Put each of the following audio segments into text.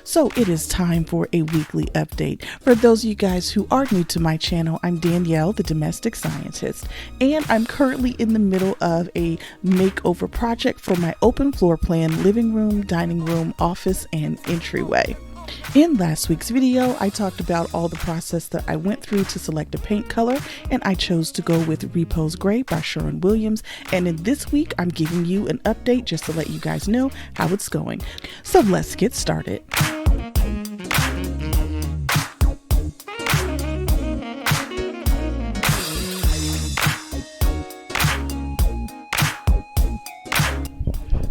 So it is time for a weekly update. For those of you guys who are new to my channel, I'm Danielle, the domestic scientist, and I'm currently in the middle of a makeover project for my open floor plan living room, dining room, office, and entryway. In last week's video, I talked about all the process that I went through to select a paint color, and I chose to go with Repose Gray by Sherwin Williams. And in this week, I'm giving you an update just to let you guys know how it's going. So let's get started.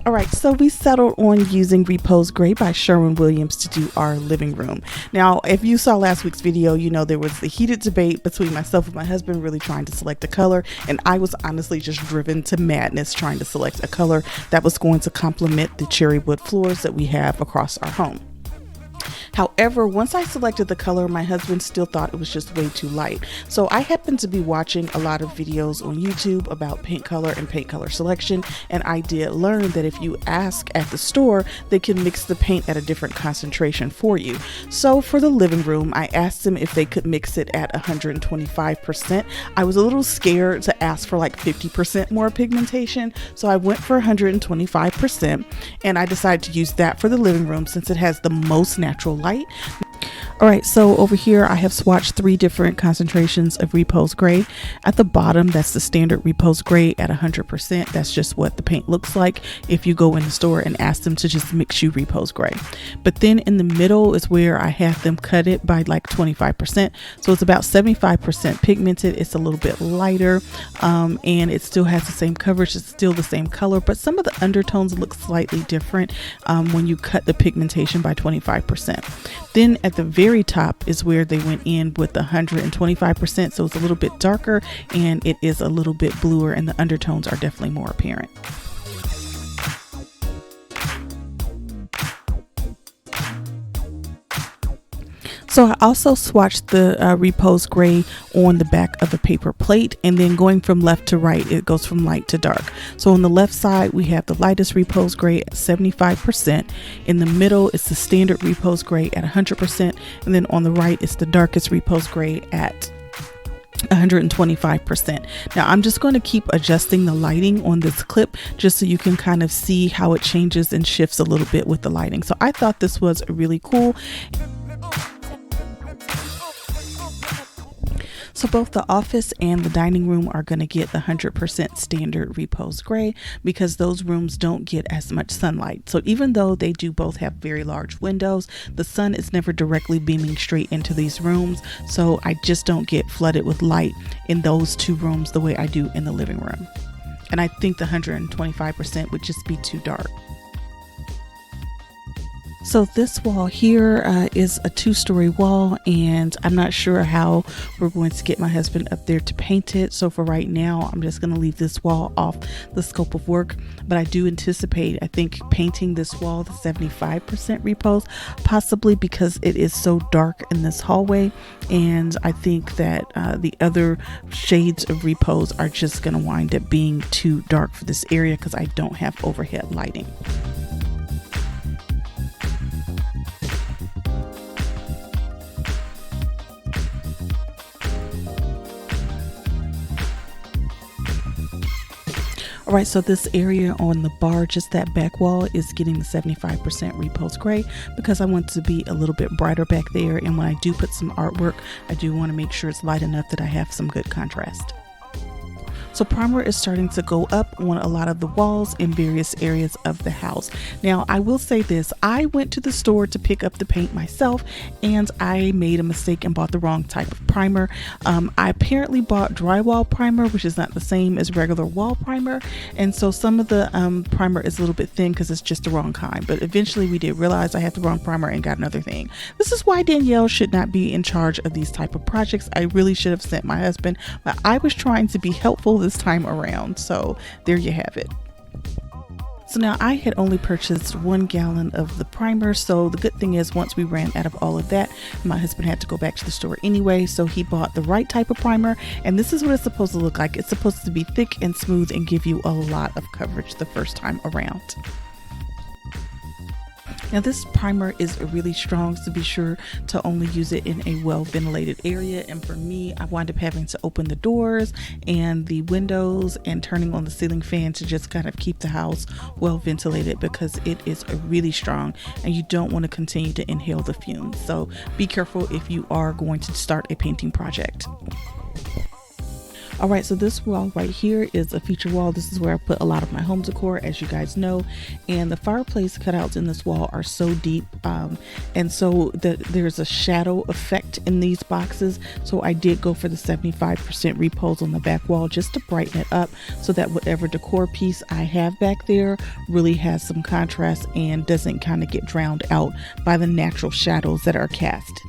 Alright, so we settled on using Repose Gray by Sherwin Williams to do our living room. Now, if you saw last week's video, you know there was the heated debate between myself and my husband really trying to select a color, and I was honestly just driven to madness trying to select a color that was going to complement the cherry wood floors that we have across our home. However, once I selected the color, my husband still thought it was just way too light. So I happened to be watching a lot of videos on YouTube about paint color and paint color selection, and I did learn that if you ask at the store, they can mix the paint at a different concentration for you. So for the living room, I asked them if they could mix it at 125%. I was a little scared to ask for like 50% more pigmentation, so I went for 125%, and I decided to use that for the living room since it has the most natural light. Alright, so over here I have swatched 3 different concentrations of Repose Gray. At the bottom, that's the standard Repose Gray at 100%. That's just what the paint looks like if you go in the store and ask them to just mix you Repose Gray. But then in the middle is where I have them cut it by like 25%. So it's about 75% pigmented. It's a little bit lighter, and it still has the same coverage. It's still the same color, but some of the undertones look slightly different when you cut the pigmentation by 25%. Then at the very top is where they went in with 125%, so it's a little bit darker and it is a little bit bluer, and the undertones are definitely more apparent. So I also swatched the Repose Gray on the back of the paper plate, and then going from left to right, it goes from light to dark. So on the left side, we have the lightest Repose Gray at 75%. In the middle, it's the standard Repose Gray at 100%. And then on the right, it's the darkest Repose Gray at 125%. Now I'm just going to keep adjusting the lighting on this clip just so you can kind of see how it changes and shifts a little bit with the lighting. So I thought this was really cool. So both the office and the dining room are going to get the 100% standard Repose Gray because those rooms don't get as much sunlight. So even though they do both have very large windows, the sun is never directly beaming straight into these rooms. So I just don't get flooded with light in those 2 rooms the way I do in the living room. And I think the 125% would just be too dark. So this wall here is a 2-story wall, and I'm not sure how we're going to get my husband up there to paint it. So for right now, I'm just going to leave this wall off the scope of work. But I do anticipate, I think, painting this wall the 75% Repose, possibly because it is so dark in this hallway. And I think that the other shades of Repose are just going to wind up being too dark for this area because I don't have overhead lighting. Alright, so this area on the bar, just that back wall, is getting the 75% Repose Gray because I want to be a little bit brighter back there, and when I do put some artwork, I do want to make sure it's light enough that I have some good contrast. So primer is starting to go up on a lot of the walls in various areas of the house. Now, I will say this, I went to the store to pick up the paint myself, and I made a mistake and bought the wrong type of primer. I apparently bought drywall primer, which is not the same as regular wall primer, and so some of the primer is a little bit thin because it's just the wrong kind. But eventually we did realize I had the wrong primer and got another thing. This is why Danielle should not be in charge of these type of projects. I really should have sent my husband, but I was trying to be helpful this time around. So there you have it. So now I had only purchased 1 gallon of the primer, so the good thing is once we ran out of all of that, my husband had to go back to the store anyway, so he bought the right type of primer, and this is what it's supposed to look like. It's supposed to be thick and smooth and give you a lot of coverage the first time around. Now this primer is really strong, so be sure to only use it in a well ventilated area. And for me, I wind up having to open the doors and the windows and turning on the ceiling fan to just kind of keep the house well ventilated, because it is really strong and you don't want to continue to inhale the fumes. So be careful if you are going to start a painting project. All right, so this wall right here is a feature wall. This is where I put a lot of my home decor, as you guys know, and the fireplace cutouts in this wall are so deep, and so there's a shadow effect in these boxes. So I did go for the 75% repose on the back wall just to brighten it up, so that whatever decor piece I have back there really has some contrast and doesn't kind of get drowned out by the natural shadows that are cast.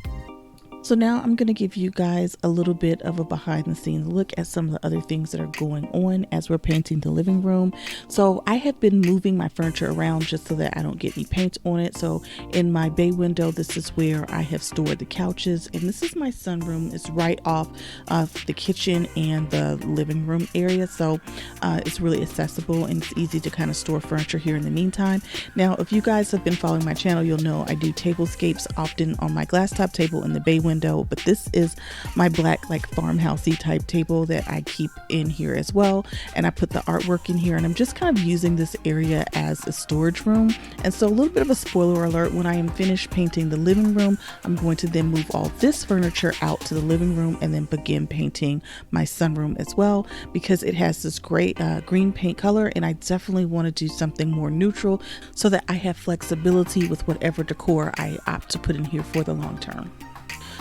So now I'm going to give you guys a little bit of a behind the scenes look at some of the other things that are going on as we're painting the living room. So I have been moving my furniture around just so that I don't get any paint on it. So in my bay window, this is where I have stored the couches, and this is my sunroom. It's right off of the kitchen and the living room area. So it's really accessible and it's easy to kind of store furniture here in the meantime. Now, if you guys have been following my channel, you'll know I do tablescapes often on my glass top table in the bay window. But this is my black, like farmhousey type table that I keep in here as well, and I put the artwork in here, and I'm just kind of using this area as a storage room. And so a little bit of a spoiler alert, when I am finished painting the living room, I'm going to then move all this furniture out to the living room and then begin painting my sunroom as well, because it has this great green paint color, and I definitely want to do something more neutral so that I have flexibility with whatever decor I opt to put in here for the long term.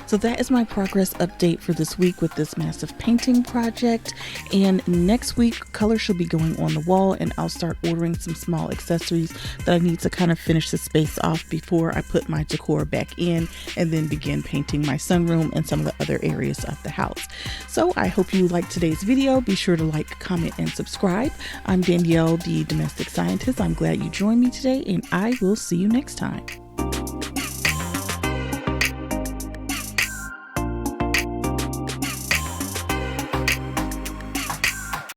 So that is my progress update for this week with this massive painting project. And next week, color should be going on the wall, and I'll start ordering some small accessories that I need to kind of finish the space off before I put my decor back in and then begin painting my sunroom and some of the other areas of the house. So I hope you liked today's video. Be sure to like, comment, and subscribe. I'm Danielle, the domestic scientist. I'm glad you joined me today, and I will see you next time.